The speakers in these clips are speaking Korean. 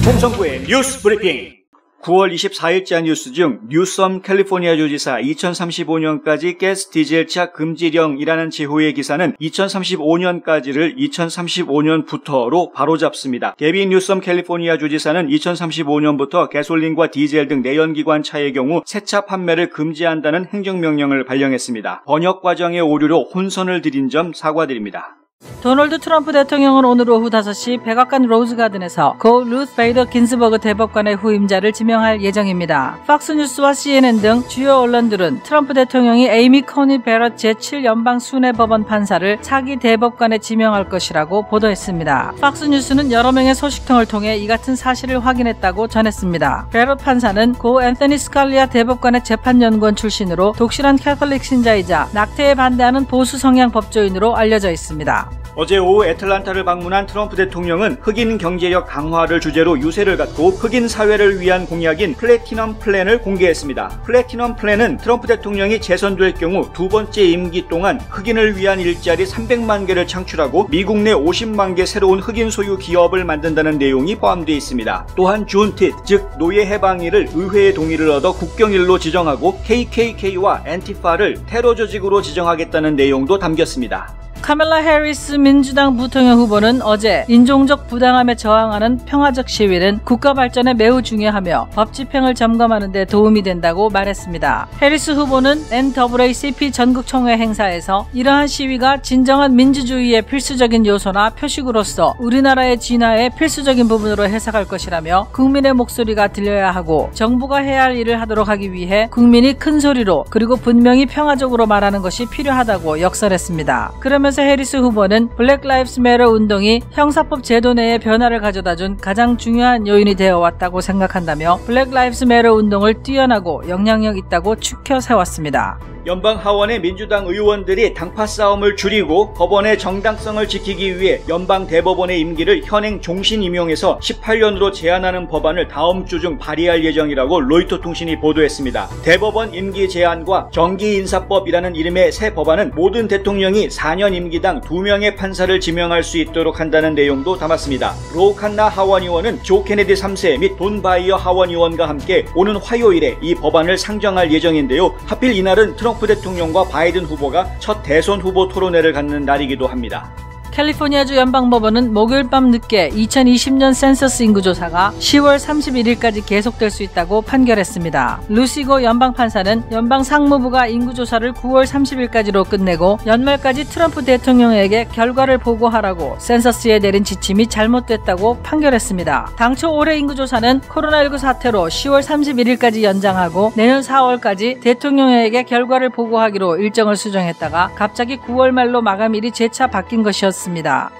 홍성구의 뉴스 브리핑. 9월 24일자 뉴스 중 뉴섬 캘리포니아 주지사 2035년까지 가스 디젤차 금지령이라는 제호의 기사는 2035년까지를 2035년부터로 바로잡습니다. 게빈 뉴섬 캘리포니아 주지사는 2035년부터 가솔린과 디젤 등 내연기관 차의 경우 새차 판매를 금지한다는 행정명령을 발령했습니다. 번역 과정의 오류로 혼선을 드린 점 사과드립니다. 도널드 트럼프 대통령은 오늘 오후 5시 백악관 로즈가든에서 고 루스 베이더 긴스버그 대법관의 후임자를 지명할 예정입니다. 팍스뉴스와 CNN 등 주요 언론들은 트럼프 대통령이 에이미 코니 베럿 제7연방 순회법원 판사를 차기 대법관에 지명할 것이라고 보도했습니다. 팍스뉴스는 여러 명의 소식통을 통해 이 같은 사실을 확인했다고 전했습니다. 베럿 판사는 고 앤서니 스칼리아 대법관의 재판연구원 출신으로 독실한 캐톨릭 신자이자 낙태에 반대하는 보수 성향 법조인으로 알려져 있습니다. 어제 오후 애틀란타를 방문한 트럼프 대통령은 흑인 경제력 강화를 주제로 유세를 갖고 흑인 사회를 위한 공약인 플래티넘 플랜을 공개했습니다. 플래티넘 플랜은 트럼프 대통령이 재선될 경우 두 번째 임기 동안 흑인을 위한 일자리 300만 개를 창출하고 미국 내 50만 개 새로운 흑인 소유 기업을 만든다는 내용이 포함되어 있습니다. 또한 준티트, 즉 노예 해방일을 의회의 동의를 얻어 국경일로 지정하고 KKK와 앤티파를 테러 조직으로 지정하겠다는 내용도 담겼습니다. 카멜라 해리스 민주당 부통령 후보는 어제 인종적 부당함에 저항하는 평화적 시위는 국가 발전에 매우 중요하며 법 집행을 점검하는 데 도움이 된다고 말했습니다. 해리스 후보는 NAACP 전국총회 행사에서 이러한 시위가 진정한 민주주의의 필수적인 요소나 표식으로서 우리나라의 진화의 필수적인 부분으로 해석할 것이라며 국민의 목소리가 들려야 하고 정부가 해야 할 일을 하도록 하기 위해 국민이 큰 소리로 그리고 분명히 평화적으로 말하는 것이 필요하다고 역설했습니다. 그러면서 해리스 후보는 블랙 라이브스 매터 운동이 형사법 제도 내에 변화를 가져다준 가장 중요한 요인이 되어 왔다고 생각한다며 블랙 라이브스 매터 운동을 뛰어나고 영향력 있다고 추켜 세웠습니다. 연방 하원의 민주당 의원들이 당파 싸움을 줄이고 법원의 정당성을 지키기 위해 연방 대법원의 임기를 현행 종신 임용에서 18년으로 제한하는 법안을 다음 주 중 발의할 예정이라고 로이터 통신이 보도했습니다. 대법원 임기 제한과 정기인사법이라는 이름의 새 법안은 모든 대통령이 4년 임기당 2명의 판사를 지명할 수 있도록 한다는 내용도 담았습니다. 로 칸나 하원 의원은 조 케네디 3세 및 돈 바이어 하원 의원과 함께 오는 화요일에 이 법안을 상정할 예정인데요. 하필 이날은 트럼프 대통령과 바이든 후보가 첫 대선 후보 토론회를 갖는 날이기도 합니다. 캘리포니아주 연방법원은 목요일 밤 늦게 2020년 센서스 인구조사가 10월 31일까지 계속될 수 있다고 판결했습니다. 루시고 연방판사는 연방상무부가 인구조사를 9월 30일까지로 끝내고 연말까지 트럼프 대통령에게 결과를 보고하라고 센서스에 내린 지침이 잘못됐다고 판결했습니다. 당초 올해 인구조사는 코로나19 사태로 10월 31일까지 연장하고 내년 4월까지 대통령에게 결과를 보고하기로 일정을 수정했다가 갑자기 9월 말로 마감일이 재차 바뀐 것이었습니다.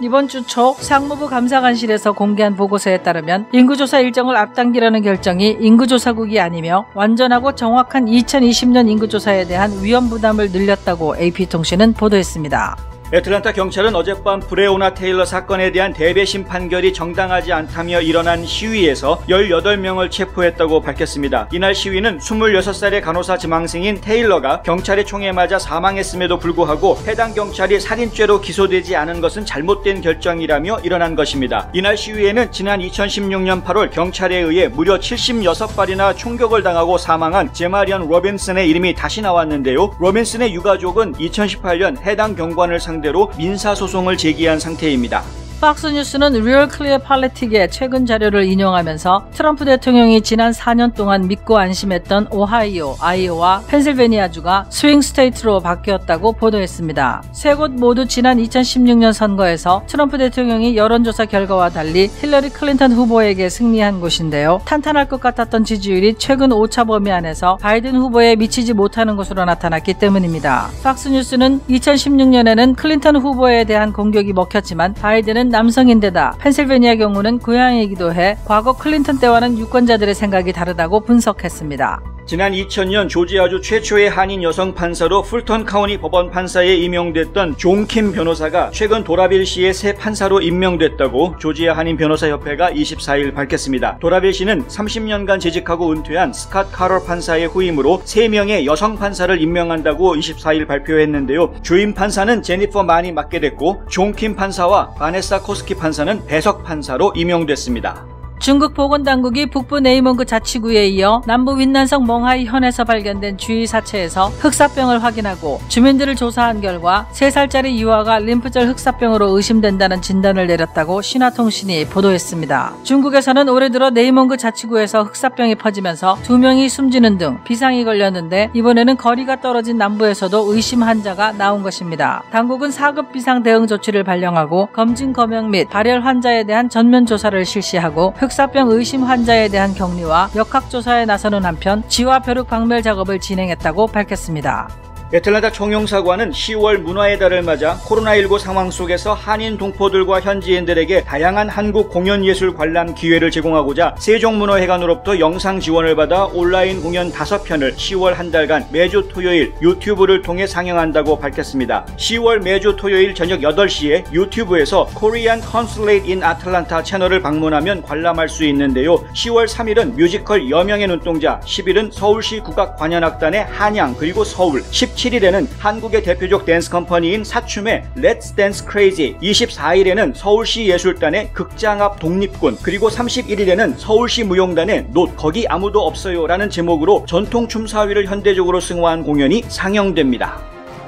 이번 주 초 상무부 감사관실에서 공개한 보고서에 따르면 인구조사 일정을 앞당기려는 결정이 인구조사국이 아니며 완전하고 정확한 2020년 인구조사에 대한 위험 부담을 늘렸다고 AP통신은 보도했습니다. 애틀란타 경찰은 어젯밤 브레오나 테일러 사건에 대한 대배심 판결이 정당하지 않다며 일어난 시위에서 18명을 체포했다고 밝혔습니다. 이날 시위는 26살의 간호사 지망생인 테일러가 경찰의 총에 맞아 사망했음에도 불구하고 해당 경찰이 살인죄로 기소되지 않은 것은 잘못된 결정이라며 일어난 것입니다. 이날 시위에는 지난 2016년 8월 경찰에 의해 무려 76발이나 총격을 당하고 사망한 제마리언 로빈슨의 이름이 다시 나왔는데요. 로빈슨의 유가족은 2018년 해당 경관을 상대로 민사소송을 제기한 상태입니다. 팍스뉴스는 리얼 클리어 팔리틱의 최근 자료를 인용하면서 트럼프 대통령이 지난 4년 동안 믿고 안심했던 오하이오, 아이오와 펜실베니아주가 스윙 스테이트로 바뀌었다고 보도했습니다. 세 곳 모두 지난 2016년 선거에서 트럼프 대통령이 여론조사 결과와 달리 힐러리 클린턴 후보에게 승리한 곳인데요. 탄탄할 것 같았던 지지율이 최근 오차 범위 안에서 바이든 후보에 미치지 못하는 것으로 나타났기 때문입니다. 팍스뉴스는 2016년에는 클린턴 후보에 대한 공격이 먹혔지만 바이든은 남성인데다 펜실베니아 경우는 고향이기도 해 과거 클린턴 때와는 유권자들의 생각이 다르다고 분석했습니다. 지난 2000년 조지아주 최초의 한인 여성 판사로 풀턴 카운티 법원 판사에 임명됐던 존 킴 변호사가 최근 도라빌시의 새 판사로 임명됐다고 조지아 한인 변호사협회가 24일 밝혔습니다. 도라빌시는 30년간 재직하고 은퇴한 스캇 카러 판사의 후임으로 3명의 여성 판사를 임명한다고 24일 발표했는데요. 주임 판사는 제니퍼 만이 맡게 됐고 존 킴 판사와 바네사 코스키 판사는 배석 판사로 임명됐습니다. 중국 보건당국이 북부 네이몽그 자치구에 이어 남부 윈난성 멍하이 현에서 발견된 주위 사체에서 흑사병을 확인하고 주민들을 조사한 결과 3살짜리 유아가 림프절 흑사병으로 의심된다는 진단을 내렸다고 신화통신이 보도했습니다. 중국에서는 올해 들어 네이몽그 자치구에서 흑사병이 퍼지면서 2명이 숨지는 등 비상이 걸렸는데 이번에는 거리가 떨어진 남부에서도 의심 환자가 나온 것입니다. 당국은 4급 비상 대응 조치를 발령하고 검진 검역 및 발열 환자에 대한 전면 조사를 실시하고 흑사병 의심 환자에 대한 격리와 역학조사에 나서는 한편 지화 벼룩 박멸 작업을 진행했다고 밝혔습니다. 애틀랜타 총영사관은 10월 문화의 달을 맞아 코로나19 상황 속에서 한인 동포들과 현지인들에게 다양한 한국 공연예술 관람 기회를 제공하고자 세종문화회관으로부터 영상 지원을 받아 온라인 공연 5편을 10월 한 달간 매주 토요일 유튜브를 통해 상영한다고 밝혔습니다. 10월 매주 토요일 저녁 8시에 유튜브에서 Korean Consulate in Atlanta 채널을 방문하면 관람할 수 있는데요. 10월 3일은 뮤지컬 여명의 눈동자, 10일은 서울시 국악관현악단의 한양 그리고 서울, 17일에는 한국의 대표적 댄스 컴퍼니인 사춤의 Let's Dance Crazy, 24일에는 서울시 예술단의 극장 앞 독립군, 그리고 31일에는 서울시 무용단의 놋 거기 아무도 없어요 라는 제목으로 전통 춤사위를 현대적으로 승화한 공연이 상영됩니다.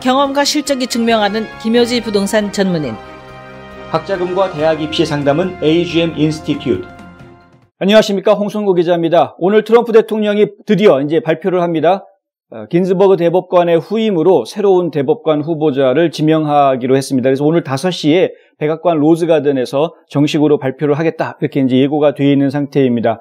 경험과 실적이 증명하는 김효지 부동산 전문인. 학자금과 대학 입시 상담은 AGM 인스티튜트. 안녕하십니까, 홍성구 기자입니다. 오늘 트럼프 대통령이 드디어 이제 발표를 합니다. 긴즈버그 대법관의 후임으로 새로운 대법관 후보자를 지명하기로 했습니다. 그래서 오늘 5시에 백악관 로즈가든에서 정식으로 발표를 하겠다, 이렇게 이제 예고가 되어 있는 상태입니다.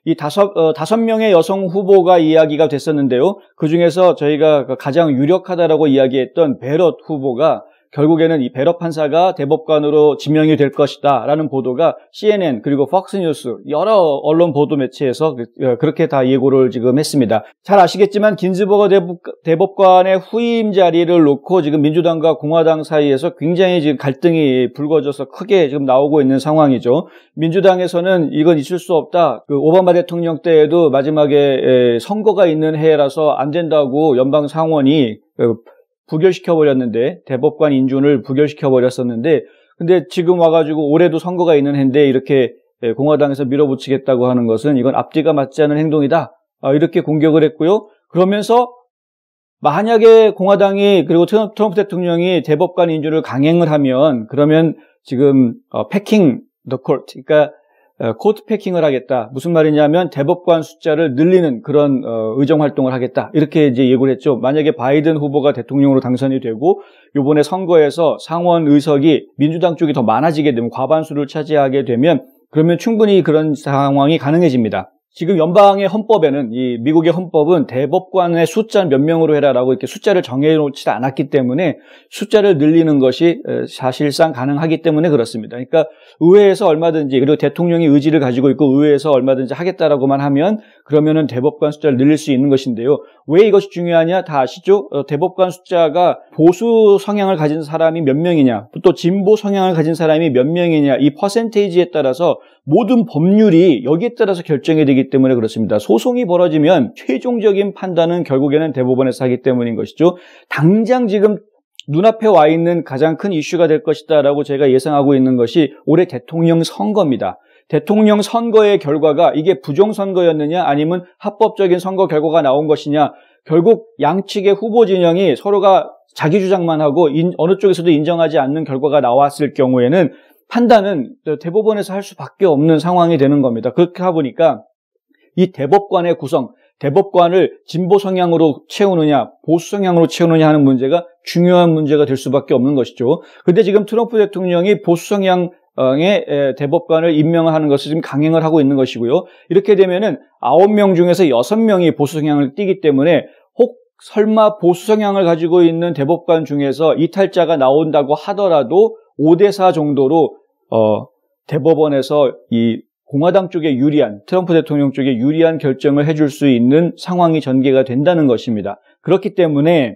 이 5명의 여성 후보가 이야기가 됐었는데요. 그 중에서 저희가 가장 유력하다라고 이야기했던 베럿 후보가 결국에는 이 베럿 판사가 대법관으로 지명이 될 것이다 라는 보도가 CNN 그리고 폭스뉴스 여러 언론 보도 매체에서 그렇게 다 예고를 지금 했습니다. 잘 아시겠지만 긴즈버거 대법관의 후임 자리를 놓고 지금 민주당과 공화당 사이에서 굉장히 지금 갈등이 불거져서 크게 지금 나오고 있는 상황이죠. 민주당에서는 이건 있을 수 없다. 오바마 대통령 때에도 마지막에 선거가 있는 해라서 안 된다고 연방 상원이 부결시켜버렸는데, 대법관 인준을 부결시켜버렸었는데, 근데 지금 와가지고 올해도 선거가 있는 해인데 이렇게 공화당에서 밀어붙이겠다고 하는 것은 이건 앞뒤가 맞지 않은 행동이다, 이렇게 공격을 했고요. 그러면서 만약에 공화당이 그리고 트럼프 대통령이 대법관 인준을 강행을 하면, 그러면 지금 패킹 더 코트, 그러니까 코트 패킹을 하겠다. 무슨 말이냐면 대법관 숫자를 늘리는 그런 의정 활동을 하겠다, 이렇게 이제 예고를 했죠. 만약에 바이든 후보가 대통령으로 당선이 되고 이번에 선거에서 상원 의석이 민주당 쪽이 더 많아지게 되면, 과반수를 차지하게 되면, 그러면 충분히 그런 상황이 가능해집니다. 지금 연방의 헌법에는, 이 미국의 헌법은 대법관의 숫자 몇 명으로 해라라고 이렇게 숫자를 정해놓지 않았기 때문에 숫자를 늘리는 것이 사실상 가능하기 때문에 그렇습니다. 그러니까 의회에서 얼마든지, 그리고 대통령이 의지를 가지고 있고 의회에서 얼마든지 하겠다라고만 하면 그러면은 대법관 숫자를 늘릴 수 있는 것인데요. 왜 이것이 중요하냐 다 아시죠? 대법관 숫자가 보수 성향을 가진 사람이 몇 명이냐, 또 진보 성향을 가진 사람이 몇 명이냐, 이 퍼센테이지에 따라서 모든 법률이 여기에 따라서 결정이 되기 때문에 그렇습니다. 소송이 벌어지면 최종적인 판단은 결국에는 대법원에서 하기 때문인 것이죠. 당장 지금 눈앞에 와 있는 가장 큰 이슈가 될 것이다라고 제가 예상하고 있는 것이 올해 대통령 선거입니다. 대통령 선거의 결과가 이게 부정선거였느냐 아니면 합법적인 선거 결과가 나온 것이냐, 결국 양측의 후보 진영이 서로가 자기 주장만 하고 어느 쪽에서도 인정하지 않는 결과가 나왔을 경우에는 판단은 대법원에서 할 수밖에 없는 상황이 되는 겁니다. 그렇게 하보니까 이 대법관의 구성, 대법관을 진보 성향으로 채우느냐 보수 성향으로 채우느냐 하는 문제가 중요한 문제가 될 수밖에 없는 것이죠. 그런데 지금 트럼프 대통령이 보수 성향의 대법관을 임명하는 것을 지금 강행을 하고 있는 것이고요. 이렇게 되면은 9명 중에서 6명이 보수 성향을 띠기 때문에, 혹 설마 보수 성향을 가지고 있는 대법관 중에서 이탈자가 나온다고 하더라도 5대4 정도로 대법원에서 이 공화당 쪽에 유리한, 트럼프 대통령 쪽에 유리한 결정을 해줄 수 있는 상황이 전개가 된다는 것입니다. 그렇기 때문에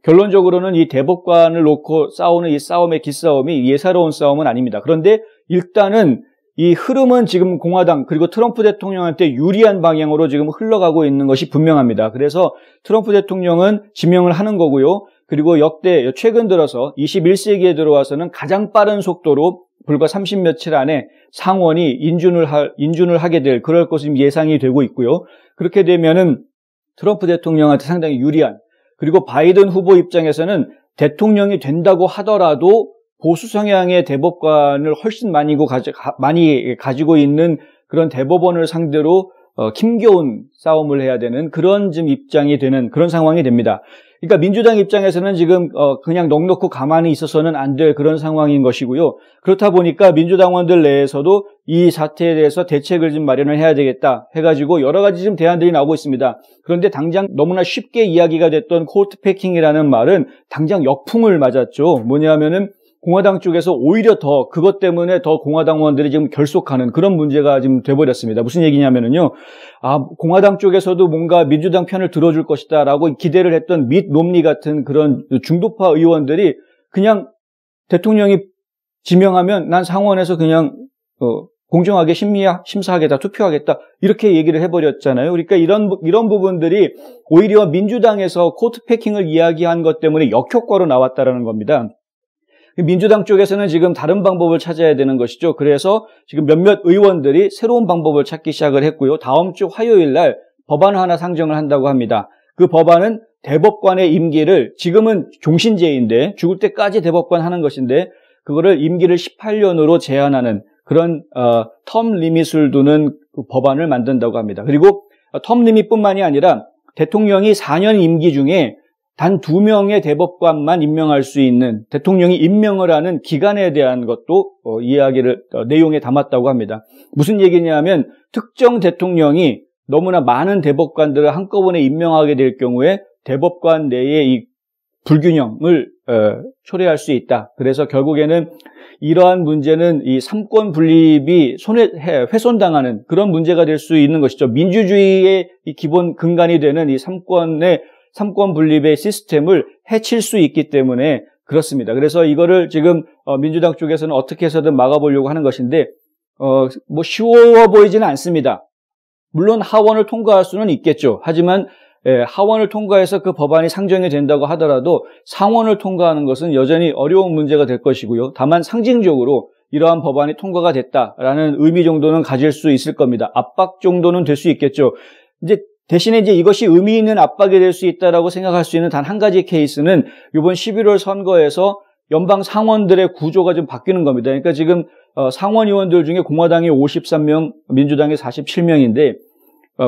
결론적으로는 이 대법관을 놓고 싸우는 이 싸움의 기싸움이 예사로운 싸움은 아닙니다. 그런데 일단은 이 흐름은 지금 공화당 그리고 트럼프 대통령한테 유리한 방향으로 지금 흘러가고 있는 것이 분명합니다. 그래서 트럼프 대통령은 지명을 하는 거고요. 그리고 역대 최근 들어서 21세기에 들어와서는 가장 빠른 속도로 불과 30 며칠 안에 상원이 인준을 하게 될 그럴 것으로 예상이 되고 있고요. 그렇게 되면은 트럼프 대통령한테 상당히 유리한, 그리고 바이든 후보 입장에서는 대통령이 된다고 하더라도 보수 성향의 대법관을 훨씬 많이 가지고 있는 그런 대법원을 상대로 힘겨운 싸움을 해야 되는 그런 좀 입장이 되는 그런 상황이 됩니다. 그러니까 민주당 입장에서는 지금 그냥 넋놓고 가만히 있어서는 안 될 그런 상황인 것이고요. 그렇다 보니까 민주당원들 내에서도 이 사태에 대해서 대책을 좀 마련을 해야 되겠다 해가지고 여러 가지 지금 대안들이 나오고 있습니다. 그런데 당장 너무나 쉽게 이야기가 됐던 코트 패킹이라는 말은 당장 역풍을 맞았죠. 뭐냐면은 공화당 쪽에서 오히려 더 그것 때문에 더 공화당원들이 지금 결속하는 그런 문제가 지금 돼버렸습니다. 무슨 얘기냐면은요, 공화당 쪽에서도 뭔가 민주당 편을 들어줄 것이다라고 기대를 했던 밋 롬니 같은 그런 중도파 의원들이 그냥 대통령이 지명하면 난 상원에서 그냥 공정하게 심사하겠다, 투표하겠다 이렇게 얘기를 해버렸잖아요. 그러니까 이런 부분들이 오히려 민주당에서 코트 패킹을 이야기한 것 때문에 역효과로 나왔다라는 겁니다. 민주당 쪽에서는 지금 다른 방법을 찾아야 되는 것이죠. 그래서 지금 몇몇 의원들이 새로운 방법을 찾기 시작을 했고요. 다음 주 화요일 날 법안을 하나 상정을 한다고 합니다. 그 법안은 대법관의 임기를, 지금은 종신제인데 죽을 때까지 대법관 하는 것인데 그거를 임기를 18년으로 제한하는 그런 텀 리밋을 두는 그 법안을 만든다고 합니다. 그리고 텀 리밋뿐만이 아니라 대통령이 4년 임기 중에 단 2명의 대법관만 임명할 수 있는, 대통령이 임명을 하는 기간에 대한 것도 내용에 담았다고 합니다. 무슨 얘기냐면 특정 대통령이 너무나 많은 대법관들을 한꺼번에 임명하게 될 경우에 대법관 내의 이 불균형을 초래할 수 있다. 그래서 결국에는 이러한 문제는 이 삼권 분립이 훼손당하는 그런 문제가 될 수 있는 것이죠. 민주주의의 이 기본 근간이 되는 이 삼권 분립의 시스템을 해칠 수 있기 때문에 그렇습니다. 그래서 이거를 지금 민주당 쪽에서는 어떻게 해서든 막아보려고 하는 것인데 뭐 쉬워 보이지는 않습니다. 물론 하원을 통과할 수는 있겠죠. 하지만 하원을 통과해서 그 법안이 상정이 된다고 하더라도 상원을 통과하는 것은 여전히 어려운 문제가 될 것이고요. 다만 상징적으로 이러한 법안이 통과가 됐다라는 의미 정도는 가질 수 있을 겁니다. 압박 정도는 될 수 있겠죠. 대신에 이것이 의미 있는 압박이 될 수 있다라고 생각할 수 있는 단 한 가지 케이스는 이번 11월 선거에서 연방 상원들의 구조가 좀 바뀌는 겁니다. 그러니까 지금 상원 의원들 중에 공화당이 53명, 민주당이 47명인데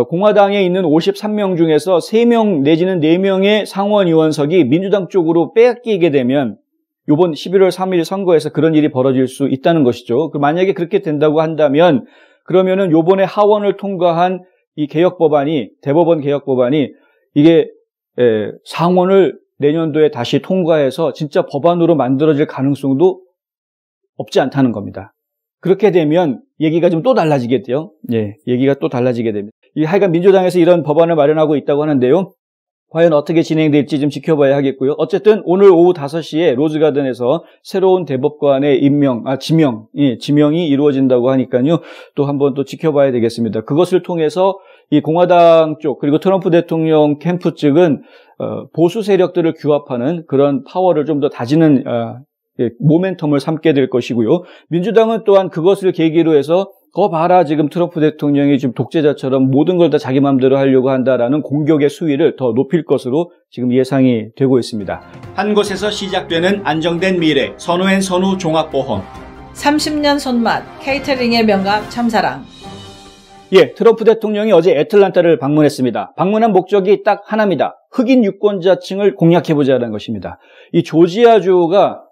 공화당에 있는 53명 중에서 3명 내지는 4명의 상원 의원석이 민주당 쪽으로 뺏기게 되면 이번 11월 3일 선거에서 그런 일이 벌어질 수 있다는 것이죠. 만약에 그렇게 된다고 한다면 그러면은 이번에 하원을 통과한 이 대법원 개혁 법안이 이게 상원을 내년도에 다시 통과해서 진짜 법안으로 만들어질 가능성도 없지 않다는 겁니다. 그렇게 되면 얘기가 좀 또 달라지게 돼요. 얘기가 또 달라지게 됩니다. 하여간 민주당에서 이런 법안을 마련하고 있다고 하는데요. 과연 어떻게 진행될지 좀 지켜봐야 하겠고요. 어쨌든 오늘 오후 5시에 로즈가든에서 새로운 대법관의 지명이 이루어진다고 하니까요. 또 한번 또 지켜봐야 되겠습니다. 그것을 통해서 이 공화당 쪽 그리고 트럼프 대통령 캠프 측은 보수 세력들을 규합하는 그런 파워를 좀 더 다지는 모멘텀을 삼게 될 것이고요. 민주당은 또한 그것을 계기로 해서 봐라 지금 트럼프 대통령이 지금 독재자처럼 모든 걸 다 자기 마음대로 하려고 한다라는 공격의 수위를 더 높일 것으로 지금 예상이 되고 있습니다. 한 곳에서 시작되는 안정된 미래, 선우 종합보험. 30년 손맛, 케이터링의 명가 참사랑. 트럼프 대통령이 어제 애틀란타를 방문했습니다. 방문한 목적이 딱 하나입니다. 흑인 유권자층을 공략해보자는 것입니다. 이 조지아주가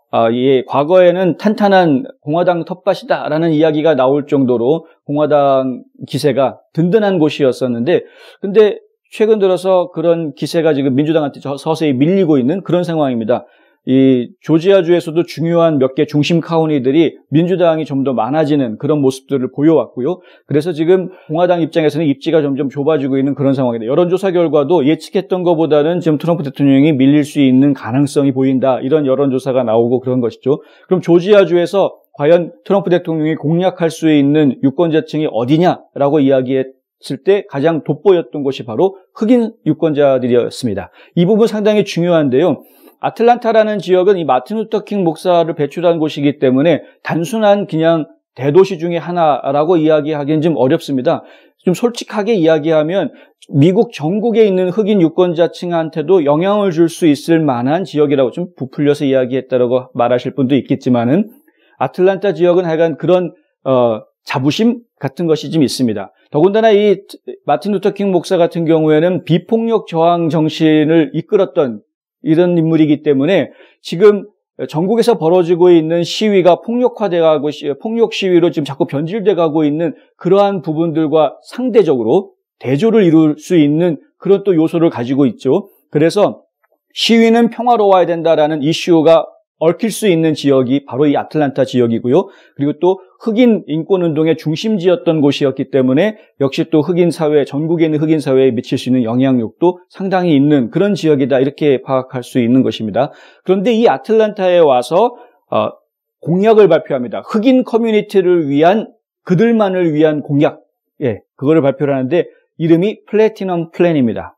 과거에는 탄탄한 공화당 텃밭이다라는 이야기가 나올 정도로 공화당 기세가 든든한 곳이었었는데, 근데 최근 들어서 그런 기세가 지금 민주당한테 서서히 밀리고 있는 그런 상황입니다. 이 조지아주에서도 중요한 몇 개 중심 카운티들이 민주당이 좀 더 많아지는 그런 모습들을 보여왔고요. 그래서 지금 공화당 입장에서는 입지가 점점 좁아지고 있는 그런 상황입니다. 여론조사 결과도 예측했던 것보다는 지금 트럼프 대통령이 밀릴 수 있는 가능성이 보인다. 이런 여론조사가 나오고 그런 것이죠. 그럼 조지아주에서 과연 트럼프 대통령이 공략할 수 있는 유권자층이 어디냐라고 이야기했을 때 가장 돋보였던 것이 바로 흑인 유권자들이었습니다. 이 부분 상당히 중요한데요. 아틀란타라는 지역은 이 마틴 루터 킹 목사를 배출한 곳이기 때문에 단순한 그냥 대도시 중에 하나라고 이야기하기는 좀 어렵습니다. 좀 솔직하게 이야기하면 미국 전국에 있는 흑인 유권자층한테도 영향을 줄 수 있을 만한 지역이라고 좀 부풀려서 이야기했다라고 말하실 분도 있겠지만은 아틀란타 지역은 하여간 그런 자부심 같은 것이 좀 있습니다. 더군다나 이 마틴 루터 킹 목사 같은 경우에는 비폭력 저항 정신을 이끌었던 이런 인물이기 때문에 지금 전국에서 벌어지고 있는 시위가 폭력화돼가고 폭력 시위로 지금 자꾸 변질돼가고 있는 그러한 부분들과 상대적으로 대조를 이룰 수 있는 그런 또 요소를 가지고 있죠. 그래서 시위는 평화로워야 된다라는 이슈가 얽힐 수 있는 지역이 바로 이 아틀란타 지역이고요. 그리고 또 흑인 인권운동의 중심지였던 곳이었기 때문에 역시 또 흑인 사회, 전국에 있는 흑인 사회에 미칠 수 있는 영향력도 상당히 있는 그런 지역이다 이렇게 파악할 수 있는 것입니다. 그런데 이 아틀란타에 와서 공약을 발표합니다. 흑인 커뮤니티를 위한, 그들만을 위한 공약, 그거를 발표를 하는데 이름이 플래티넘 플랜입니다.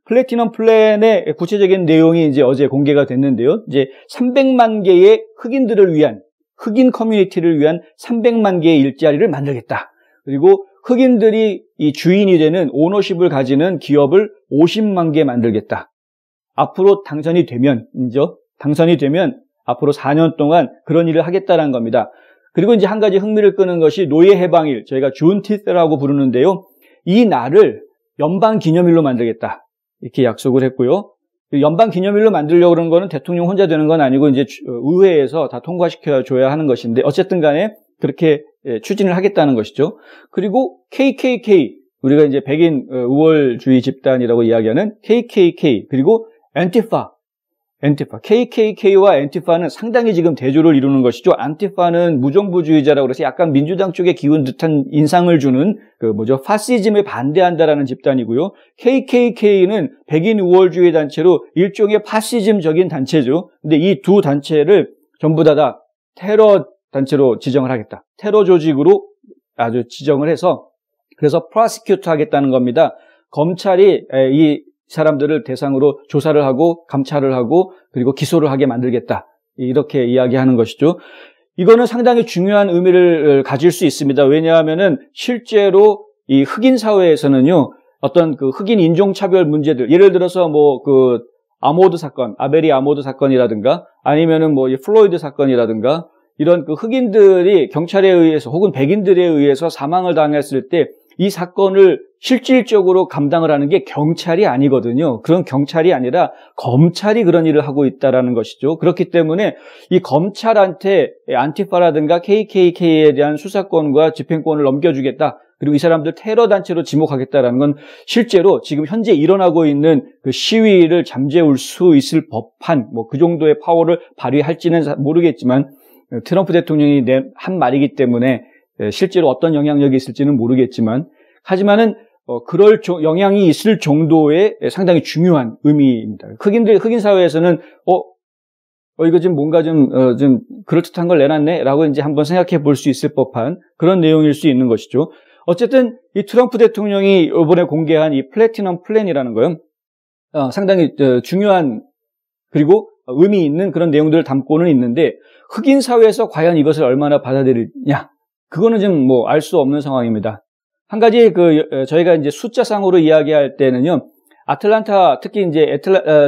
플래티넘 플랜의 구체적인 내용이 이제 어제 공개가 됐는데요. 이제 300만 개의 흑인들을 위한, 흑인 커뮤니티를 위한 300만 개의 일자리를 만들겠다. 그리고 흑인들이 이 주인이 되는 오너십을 가지는 기업을 50만 개 만들겠다. 앞으로 당선이 되면 앞으로 4년 동안 그런 일을 하겠다는 겁니다. 그리고 이제 한 가지 흥미를 끄는 것이 노예 해방일, 저희가 준티스라고 부르는데요. 이 날을 연방 기념일로 만들겠다. 이렇게 약속을 했고요. 연방 기념일로 만들려고 그런 거는 대통령 혼자 되는 건 아니고 이제 의회에서 다 통과시켜줘야 하는 것인데 어쨌든 간에 그렇게 추진을 하겠다는 것이죠. 그리고 KKK, 우리가 이제 백인 우월주의 집단이라고 이야기하는 KKK, 그리고 엔티파, KKK와 엔티파는 상당히 지금 대조를 이루는 것이죠. 안티파는 무정부주의자라고 그래서 약간 민주당 쪽에 기운 듯한 인상을 주는 파시즘에 반대한다라는 집단이고요. KKK는 백인 우월주의 단체로 일종의 파시즘적인 단체죠. 근데 이 두 단체를 전부 다 테러 단체로 지정을 하겠다. 테러 조직으로 아주 지정을 해서 그래서 프로시큐트 하겠다는 겁니다. 검찰이 이 사람들을 대상으로 조사를 하고 감찰을 하고 그리고 기소를 하게 만들겠다. 이렇게 이야기하는 것이죠. 이거는 상당히 중요한 의미를 가질 수 있습니다. 왜냐하면은 실제로 이 흑인 사회에서는요, 어떤 그 흑인 인종차별 문제들, 예를 들어서 아모드 사건, 아베리 아모드 사건이라든가 아니면은 이 플로이드 사건이라든가 이런 그 흑인들이 경찰에 의해서 혹은 백인들에 의해서 사망을 당했을 때 이 사건을 실질적으로 감당을 하는 게 경찰이 아니거든요. 그런 경찰이 아니라 검찰이 그런 일을 하고 있다는 것이죠. 그렇기 때문에 이 검찰한테 안티파라든가 KKK에 대한 수사권과 집행권을 넘겨주겠다. 그리고 이 사람들 테러 단체로 지목하겠다라는 건 실제로 지금 현재 일어나고 있는 그 시위를 잠재울 수 있을 법한 그 정도의 파워를 발휘할지는 모르겠지만 트럼프 대통령이 한 말이기 때문에 실제로 어떤 영향력이 있을지는 모르겠지만 하지만은 그럴 영향이 있을 정도의 상당히 중요한 의미입니다. 흑인 사회에서는 이거 지금 뭔가 좀 그럴듯한 걸 내놨네라고 이제 한번 생각해 볼 수 있을 법한 그런 내용일 수 있는 것이죠. 어쨌든 이 트럼프 대통령이 이번에 공개한 이 플래티넘 플랜이라는 거요, 상당히 중요한 그리고 의미 있는 그런 내용들을 담고는 있는데 흑인 사회에서 과연 이것을 얼마나 받아들이냐, 그거는 좀 알 수 없는 상황입니다. 한 가지 저희가 이제 숫자상으로 이야기할 때는요, 아틀란타, 특히 이제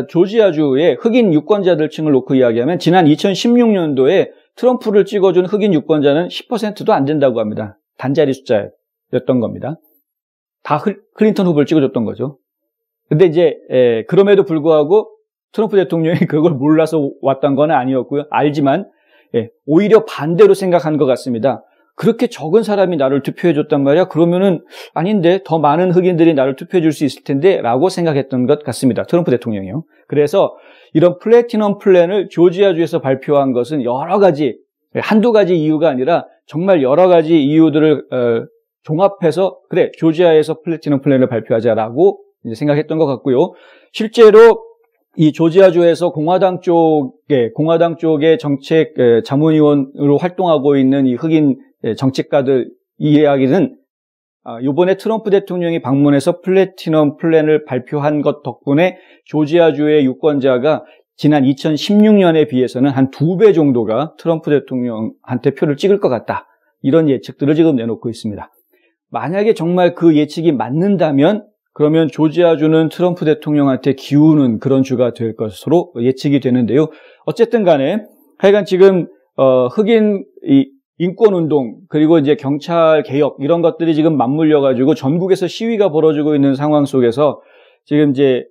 조지아주의 흑인 유권자들층을 놓고 이야기하면 지난 2016년도에 트럼프를 찍어준 흑인 유권자는 10%도 안 된다고 합니다. 단자리 숫자였던 겁니다. 다 클린턴 후보를 찍어줬던 거죠. 근데 이제 그럼에도 불구하고 트럼프 대통령이 그걸 몰라서 왔던 건 아니었고요. 알지만 오히려 반대로 생각한 것 같습니다. 그렇게 적은 사람이 나를 투표해줬단 말이야? 그러면은 아닌데 더 많은 흑인들이 나를 투표해줄 수 있을 텐데 라고 생각했던 것 같습니다. 트럼프 대통령이요. 그래서 이런 플래티넘 플랜을 조지아주에서 발표한 것은 여러 가지, 한두 가지 이유가 아니라 정말 여러 가지 이유들을 종합해서 그래, 조지아에서 플래티넘 플랜을 발표하자라고 이제 생각했던 것 같고요. 실제로 이 조지아주에서 공화당 쪽의 정책 자문위원으로 활동하고 있는 이 흑인 정책가들 이야기는 이번에 트럼프 대통령이 방문해서 플래티넘 플랜을 발표한 것 덕분에 조지아주의 유권자가 지난 2016년에 비해서는 한 2배 정도가 트럼프 대통령한테 표를 찍을 것 같다. 이런 예측들을 지금 내놓고 있습니다. 만약에 정말 그 예측이 맞는다면 그러면 조지아주는 트럼프 대통령한테 기우는 그런 주가 될 것으로 예측이 되는데요. 어쨌든 간에 하여간 지금 흑인 인권운동 그리고 이제 경찰 개혁 이런 것들이 지금 맞물려 가지고 전국에서 시위가 벌어지고 있는 상황 속에서 지금 이제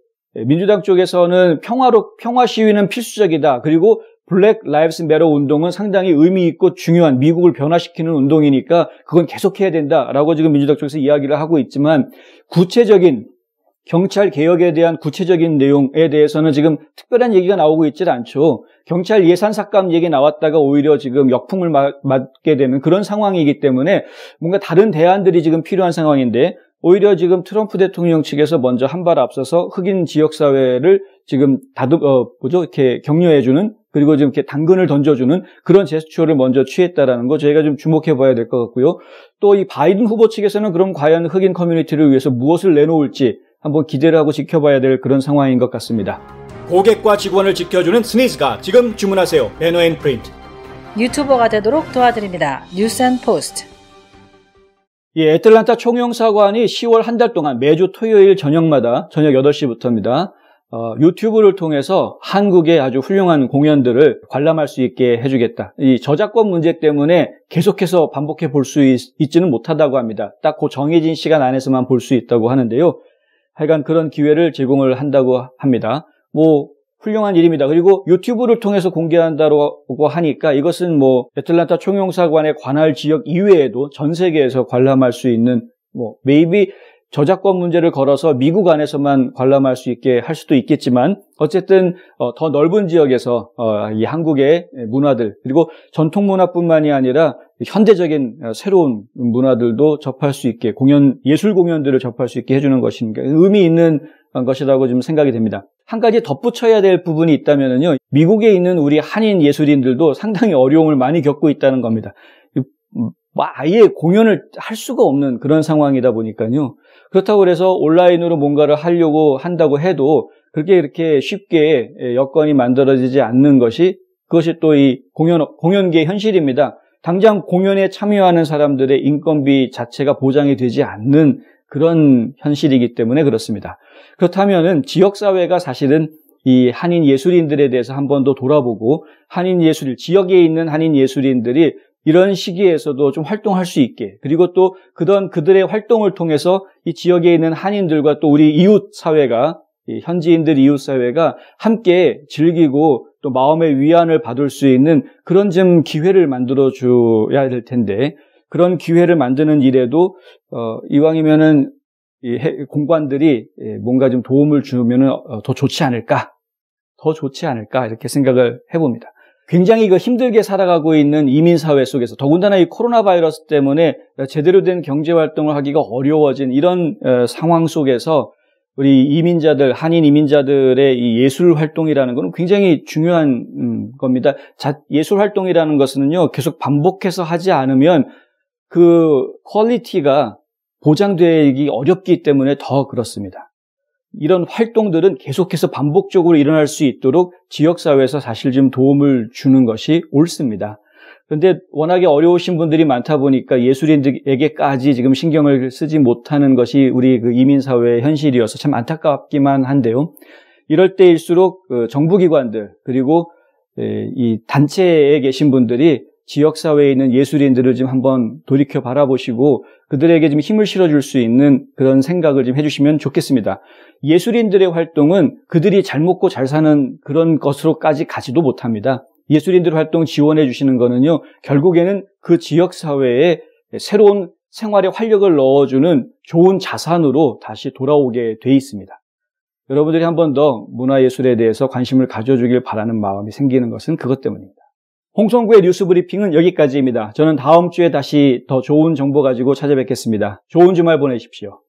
민주당 쪽에서는 평화 시위는 필수적이다. 그리고 블랙 라이브스 매터 운동은 상당히 의미 있고 중요한 미국을 변화시키는 운동이니까 그건 계속해야 된다라고 지금 민주당 쪽에서 이야기를 하고 있지만 구체적인 경찰 개혁에 대한 구체적인 내용에 대해서는 지금 특별한 얘기가 나오고 있질 않죠. 경찰 예산 삭감 얘기 나왔다가 오히려 지금 역풍을 맞게 되는 그런 상황이기 때문에 뭔가 다른 대안들이 지금 필요한 상황인데 오히려 지금 트럼프 대통령 측에서 먼저 한 발 앞서서 흑인 지역사회를 지금 이렇게 격려해주는 그리고 지금 이렇게 당근을 던져주는 그런 제스처를 먼저 취했다라는 거 저희가 좀 주목해 봐야 될 것 같고요. 또 이 바이든 후보 측에서는 그럼 과연 흑인 커뮤니티를 위해서 무엇을 내놓을지 한번 기대를 하고 지켜봐야 될 그런 상황인 것 같습니다. 고객과 직원을 지켜주는 스니즈가 지금 주문하세요. 배너앤프린트. 유튜버가 되도록 도와드립니다. 뉴스앤포스트. 애틀랜타 총영사관이 10월 한 달 동안 매주 토요일 저녁마다 저녁 8시부터입니다. 유튜브를 통해서 한국의 아주 훌륭한 공연들을 관람할 수 있게 해주겠다. 이 저작권 문제 때문에 계속해서 반복해 볼 수 있지는 못하다고 합니다. 딱 그 정해진 시간 안에서만 볼 수 있다고 하는데요. 하여간 그런 기회를 제공을 한다고 합니다. 훌륭한 일입니다. 그리고 유튜브를 통해서 공개한다고 하니까 이것은 애틀랜타 총영사관의 관할 지역 이외에도 전 세계에서 관람할 수 있는 maybe 저작권 문제를 걸어서 미국 안에서만 관람할 수 있게 할 수도 있겠지만 어쨌든 더 넓은 지역에서 이 한국의 문화들 그리고 전통 문화뿐만이 아니라 현대적인 새로운 문화들도 접할 수 있게 예술 공연들을 접할 수 있게 해주는 것이니까 의미 있는 것이라고 좀 생각이 됩니다. 한 가지 덧붙여야 될 부분이 있다면요. 미국에 있는 우리 한인 예술인들도 상당히 어려움을 많이 겪고 있다는 겁니다. 아예 공연을 할 수가 없는 그런 상황이다 보니까요. 그렇다고 해서 온라인으로 뭔가를 하려고 한다고 해도 그렇게 이렇게 쉽게 여건이 만들어지지 않는 그것이 또 이 공연계의 현실입니다. 당장 공연에 참여하는 사람들의 인건비 자체가 보장이 되지 않는 그런 현실이기 때문에 그렇습니다. 그렇다면은 지역사회가 사실은 이 한인 예술인들에 대해서 한 번 더 돌아보고 지역에 있는 한인 예술인들이 이런 시기에서도 좀 활동할 수 있게 그리고 또 그들의 활동을 통해서 이 지역에 있는 한인들과 또 우리 이웃사회가 현지인들 이웃사회가 함께 즐기고 또 마음의 위안을 받을 수 있는 그런 좀 기회를 만들어줘야 될 텐데 그런 기회를 만드는 일에도 이왕이면은 공관들이 뭔가 좀 도움을 주면은 더 좋지 않을까 이렇게 생각을 해봅니다. 굉장히 힘들게 살아가고 있는 이민사회 속에서 더군다나 이 코로나 바이러스 때문에 제대로 된 경제활동을 하기가 어려워진 이런 상황 속에서 우리 한인 이민자들의 이 예술활동이라는 것은 굉장히 중요한 겁니다. 예술활동이라는 것은요, 계속 반복해서 하지 않으면 그 퀄리티가 보장되기 어렵기 때문에 더 그렇습니다. 이런 활동들은 계속해서 반복적으로 일어날 수 있도록 지역사회에서 사실 좀 도움을 주는 것이 옳습니다. 그런데 워낙에 어려우신 분들이 많다 보니까 예술인들에게까지 지금 신경을 쓰지 못하는 것이 우리 그 이민사회의 현실이어서 참 안타깝기만 한데요. 이럴 때일수록 정부기관들 그리고 이 단체에 계신 분들이 지역사회에 있는 예술인들을 좀 한번 돌이켜 바라보시고 그들에게 좀 힘을 실어줄 수 있는 그런 생각을 좀 해주시면 좋겠습니다. 예술인들의 활동은 그들이 잘 먹고 잘 사는 그런 것으로까지 가지도 못합니다. 예술인들 활동 지원해 주시는 거는요, 결국에는 그 지역사회에 새로운 생활에 활력을 넣어주는 좋은 자산으로 다시 돌아오게 돼 있습니다. 여러분들이 한 번 더 문화예술에 대해서 관심을 가져주길 바라는 마음이 생기는 것은 그것 때문입니다. 홍성구의 뉴스 브리핑은 여기까지입니다. 저는 다음 주에 다시 더 좋은 정보 가지고 찾아뵙겠습니다. 좋은 주말 보내십시오.